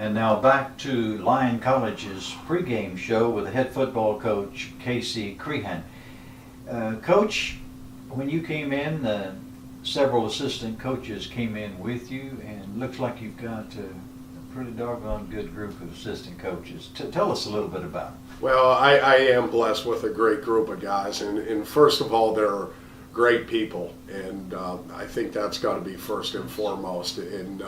And now back to Lyon College's pregame show with the head football coach, Casey Creehan. Coach, when you came in, several assistant coaches came in with you, and looks like you've got a pretty doggone good group of assistant coaches. Tell us a little bit about them. Well, I am blessed with a great group of guys, and first of all, they're great people, and I think that's got to be first and foremost. And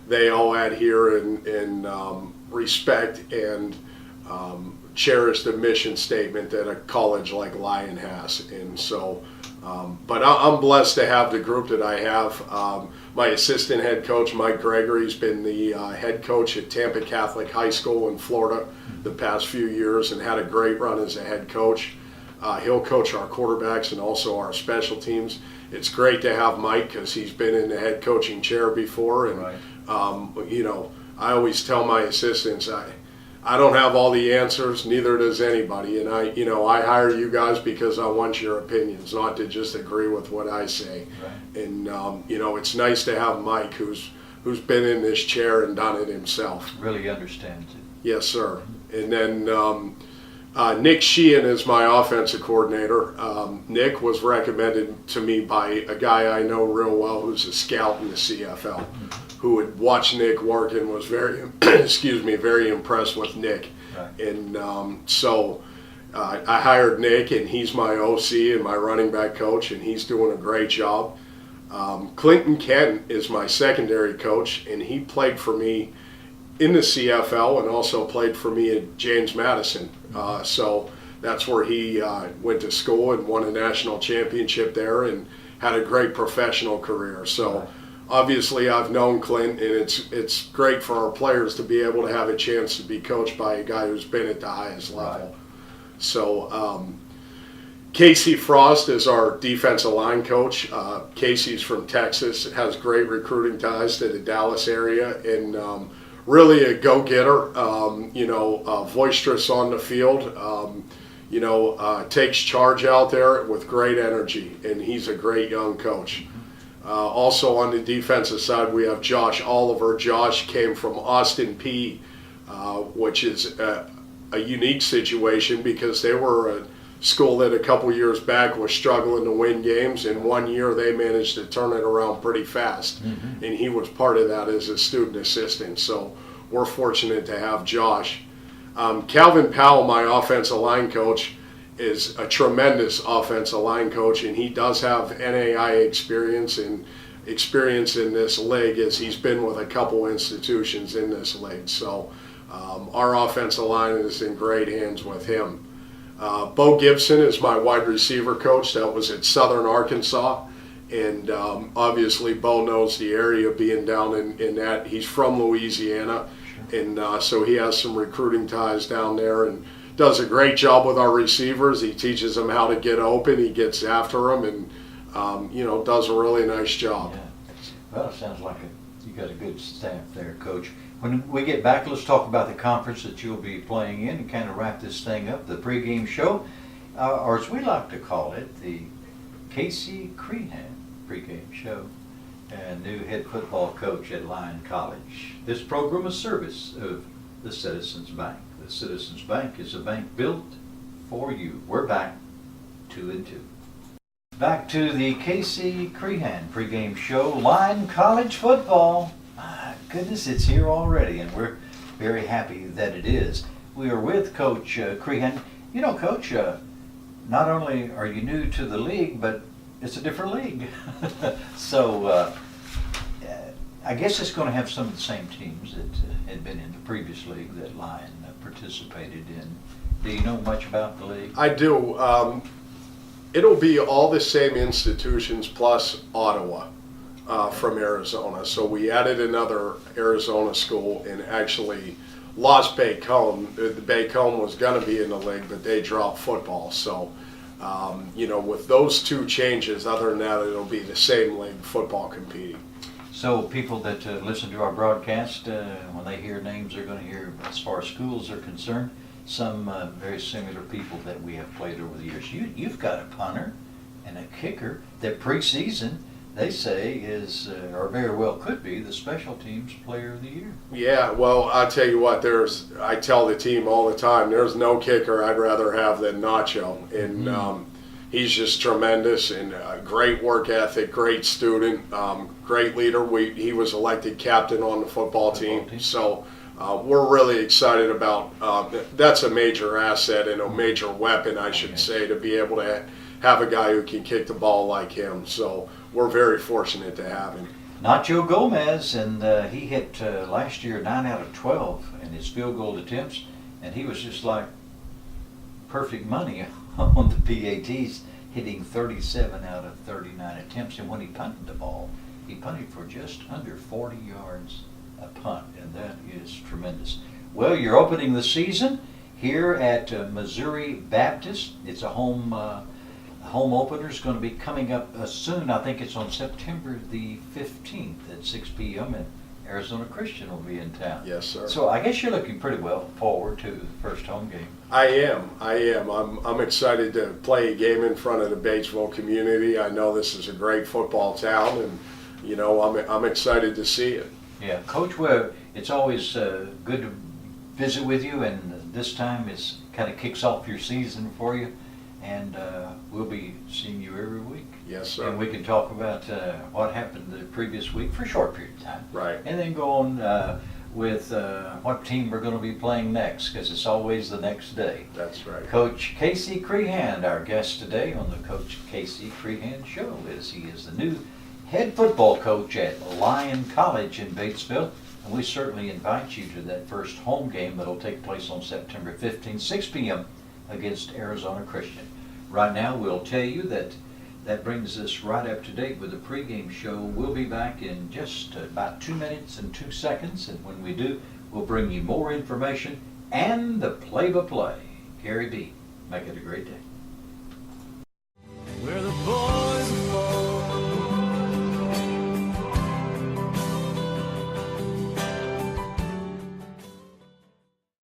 they all adhere and respect and cherish the mission statement that a college like Lyon has. And so, but I'm blessed to have the group that I have. My assistant head coach, Mike Gregory's been the head coach at Tampa Catholic High School in Florida the past few years and had a great run as a head coach. He'll coach our quarterbacks and also our special teams. It's great to have Mike because he's been in the head coaching chair before. And, right. You know, I always tell my assistants, I don't have all the answers, neither does anybody. And I hire you guys because I want your opinions, not to just agree with what I say. Right. And, it's nice to have Mike who's been in this chair and done it himself. Really understands it. Yes, sir. And then Nick Sheehan is my offensive coordinator. Nick was recommended to me by a guy I know real well who's a scout in the CFL, who had watched Nick work and was very, very impressed with Nick. Right. And so I hired Nick, and he's my OC and my running back coach, and he's doing a great job. Clinton Kent is my secondary coach, and he played for me in the CFL and also played for me at James Madison. So that's where he went to school and won a national championship there and had a great professional career. So obviously I've known Clint, and it's great for our players to be able to have a chance to be coached by a guy who's been at the highest level. Right. So Casey Frost is our defensive line coach. Casey's from Texas, has great recruiting ties to the Dallas area, and really a go-getter, boisterous on the field, takes charge out there with great energy, and he's a great young coach. Also on the defensive side, we have Josh Oliver. Josh came from Austin Peay, which is a unique situation because they were a school that a couple years back was struggling to win games, and 1 year they managed to turn it around pretty fast. Mm-hmm. And he was part of that as a student assistant. So we're fortunate to have Josh. Calvin Powell, my offensive line coach, is a tremendous offensive line coach, and he does have NAI experience in this league, as he's been with a couple institutions in this league. So our offensive line is in great hands with him. Bo Gibson is my wide receiver coach. That was at Southern Arkansas, and obviously Bo knows the area, being down in that. He's from Louisiana, and so he has some recruiting ties down there and does a great job with our receivers. He teaches them how to get open. He gets after them, and does a really nice job. Yeah. Well, it sounds like you got a good staff there, Coach. When we get back, let's talk about the conference that you'll be playing in and kind of wrap this thing up, the pregame show, or as we like to call it, the Casey Creehan pregame show, and new head football coach at Lyon College. This program is service of the Citizens Bank. The Citizens Bank is a bank built for you. We're back 2 and 2. Back to the Casey Creehan pregame show, Lyon College football. My goodness, it's here already, and we're very happy that it is. We are with Coach Creehan. You know, Coach, not only are you new to the league, but it's a different league. So I guess it's going to have some of the same teams that had been in the previous league that Lyon participated in. Do you know much about the league? I do. It'll be all the same institutions plus Ottawa. From Arizona. So we added another Arizona school and actually lost Bacone. The Bacone was going to be in the league, but they dropped football. So, with those two changes, other than that, it'll be the same league, football competing. So people that listen to our broadcast, when they hear names, they're going to hear, as far as schools are concerned, some very similar people that we have played over the years. You've got a punter and a kicker that preseason, they say is, or very well could be, the special teams player of the year. Yeah, well, I'll tell you what, I tell the team all the time, there's no kicker I'd rather have than Nacho. And he's just tremendous and great work ethic, great student, great leader. He was elected captain on the football team. So we're really excited about that's a major asset and a major weapon, I should say, to be able to have a guy who can kick the ball like him. So we're very fortunate to have him. Nacho Gomez, and he hit last year 9 out of 12 in his field goal attempts, and he was just like perfect money on the PATs, hitting 37 out of 39 attempts. And when he punted the ball, he punted for just under 40 yards a punt, and that is tremendous. Well, you're opening the season here at Missouri Baptist. It's a home opener is going to be coming up soon. I think it's on September the 15th at 6 p.m. and Arizona Christian will be in town. Yes, sir. So I guess you're looking pretty well forward to the first home game. I am. I'm excited to play a game in front of the Batesville community. I know this is a great football town, and you know I'm excited to see it. Yeah, Coach Webb, it's always good to visit with you, and this time is kind of kicks off your season for you. And we'll be seeing you every week. Yes, sir. And we can talk about what happened the previous week for a short period of time. Right. And then go on with what team we're going to be playing next, because it's always the next day. That's right. Coach Casey Creehan, our guest today on the Coach Casey Creehan Show, he is the new head football coach at Lyon College in Batesville. And we certainly invite you to that first home game that will take place on September 15th, 6 p.m. against Arizona Christian. Right now, we'll tell you that brings us right up to date with the pregame show. We'll be back in just about 2 minutes and 2 seconds, and when we do, we'll bring you more information and the play-by-play. Gary B., make it a great day. Where the